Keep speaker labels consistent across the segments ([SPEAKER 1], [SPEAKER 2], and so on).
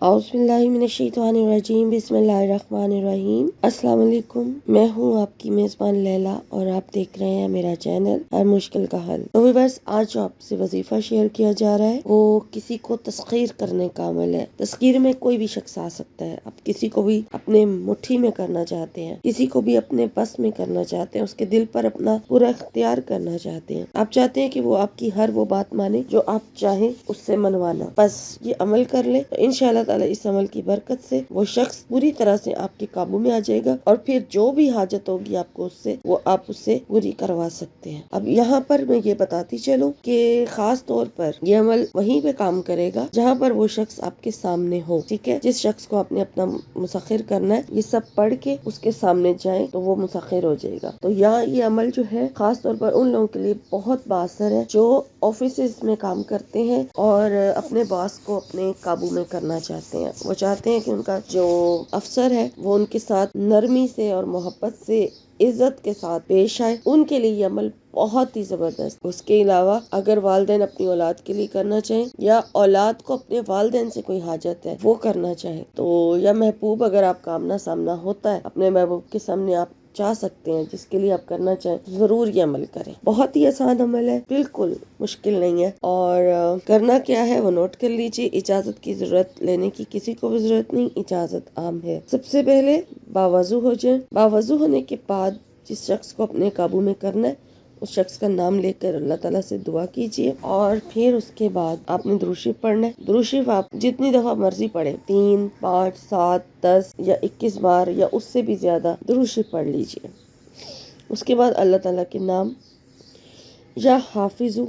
[SPEAKER 1] औज़ुबिल्लाहिमिनश्शैतानिर्रजीम बिस्मिल्लाहिर्रहमानिर्रहीम। अस्सलाम वालेकुम, मैं हूँ आपकी मेज़बान लैला और आप देख रहे हैं मेरा चैनल हर मुश्किल का हल। तो व्यूअर्स, आज जो आपसे वजीफा शेयर किया जा रहा है वो किसी को तस्खीर करने का अमल है। तस्खीर में कोई भी शख्स आ सकता है। आप किसी को भी अपने मुट्ठी में करना चाहते हैं, किसी को भी अपने बस में करना चाहते हैं, उसके दिल पर अपना पूरा इख्तियार करना चाहते हैं। आप चाहते हैं कि वो आपकी हर वो बात माने जो आप चाहें उससे मनवाना। बस ये अमल कर ले तो इंशाअल्लाह ताला इस अमल की बरकत से वो शख्स पूरी तरह से आपके काबू में आ जाएगा और फिर जो भी हाजत होगी आपको उससे, वो आप उससे पूरी करवा सकते हैं। अब यहाँ पर मैं ये बताती चलूं कि खास तौर पर ये अमल वहीं पे काम करेगा जहाँ पर वो शख्स आपके सामने हो। ठीक है, जिस शख्स को आपने अपना मुसखिर करना है, ये सब पढ़ के उसके सामने जाए तो वो मुसखिर हो जाएगा। तो यहाँ ये अमल जो है खास तौर पर उन लोगों के लिए बहुत बाअसर है जो ऑफिस में काम करते हैं और अपने बॉस को अपने काबू में करना चाहते हैं। वो चाहते हैं कि उनका जो अफसर है वो उनके साथ नरमी से और मोहब्बत से, इज्जत के साथ पेश आए। उनके लिए ये अमल बहुत ही जबरदस्त। उसके अलावा अगर वालिदैन अपनी औलाद के लिए करना चाहें या औलाद को अपने वालिदैन से कोई हाजत है वो करना चाहे, तो या महबूब अगर आपका आमना सामना होता है अपने महबूब के सामने, आप चाह सकते हैं जिसके लिए आप करना चाहें, जरूर ये अमल करें। बहुत ही आसान अमल है, बिल्कुल मुश्किल नहीं है। और करना क्या है वो नोट कर लीजिए। इजाजत की जरूरत लेने की किसी को भी जरूरत नहीं, इजाजत आम है। सबसे पहले बावजू हो जाए। बावजू होने के बाद जिस शख्स को अपने काबू में करना है उस शख्स का नाम लेकर अल्लाह ताला से दुआ कीजिए और फिर उसके बाद आपने दुरूद शरीफ पढ़ना है। दुरूद शरीफ आप जितनी दफा मर्जी पढ़े, 3, 5, 7, 10 या 21 बार या उससे भी ज्यादा दुरूद शरीफ पढ़ लीजिए। उसके बाद अल्लाह ताला के नाम या हाफिजू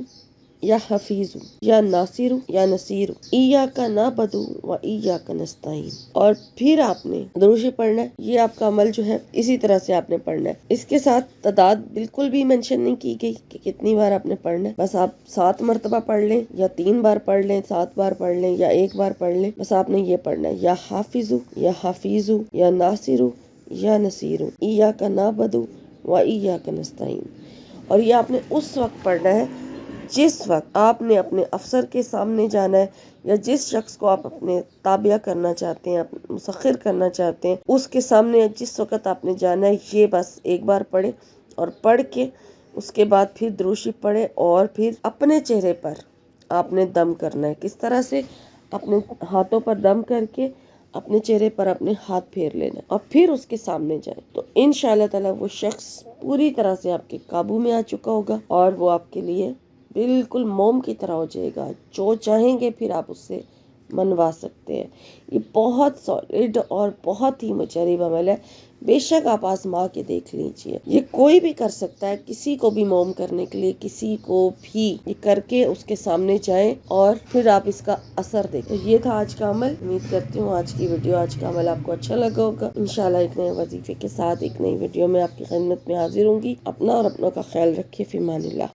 [SPEAKER 1] या हफीजू या नासिरू या नसीरू, इय्याका नअबुदु व इय्याका नस्तईन, और फिर आपने दुरूद शरीफ पढ़ना है। ये आपका अमल जो है इसी तरह से आपने पढ़ना है। इसके साथ तादाद बिल्कुल भी मेंशन नहीं की गई कि कितनी बार आपने पढ़ना है। बस आप 7 मरतबा पढ़ लें या 3 बार पढ़ लें, 7 बार पढ़ लें या 1 बार पढ़ लें, बस आपने ये पढ़ना है, या हाफिजू या हफीजू या नासिरू या नसीरू, इय्याका नअबुदु व इय्याका नस्तईन। और ये आपने उस वक्त पढ़ना है जिस वक्त आपने अपने अफसर के सामने जाना है या जिस शख्स को आप अपने ताबिया करना चाहते हैं, मुसखिर करना चाहते हैं, उसके सामने जिस वक्त आपने जाना है, ये बस एक बार पढ़े और पढ़ के उसके बाद फिर दुरूद शरीफ पढ़े और फिर अपने चेहरे पर आपने दम करना है। किस तरह से? अपने हाथों पर दम करके अपने चेहरे पर अपने हाथ फेर लेना और फिर उसके सामने जाए तो इंशाअल्लाह ताला वो शख्स पूरी तरह से आपके काबू में आ चुका होगा और वो आपके लिए बिल्कुल मोम की तरह हो जाएगा। जो चाहेंगे फिर आप उससे मनवा सकते हैं। ये बहुत सॉलिड और बहुत ही मुजरब अमल है। बेशक आप आजमा के देख लीजिए। ये कोई भी कर सकता है, किसी को भी मोम करने के लिए, किसी को भी ये करके उसके सामने जाएं और फिर आप इसका असर देखें। तो ये था आज का अमल। उम्मीद करती हूँ आज की वीडियो, आज का अमल आपको अच्छा लगा होगा। इंशाल्लाह एक नए वजीफे के साथ एक नई वीडियो में आपकी खिदमत में हाजिर होंगी। अपना और अपनों का ख्याल रखिए। फिमानिल्लाह।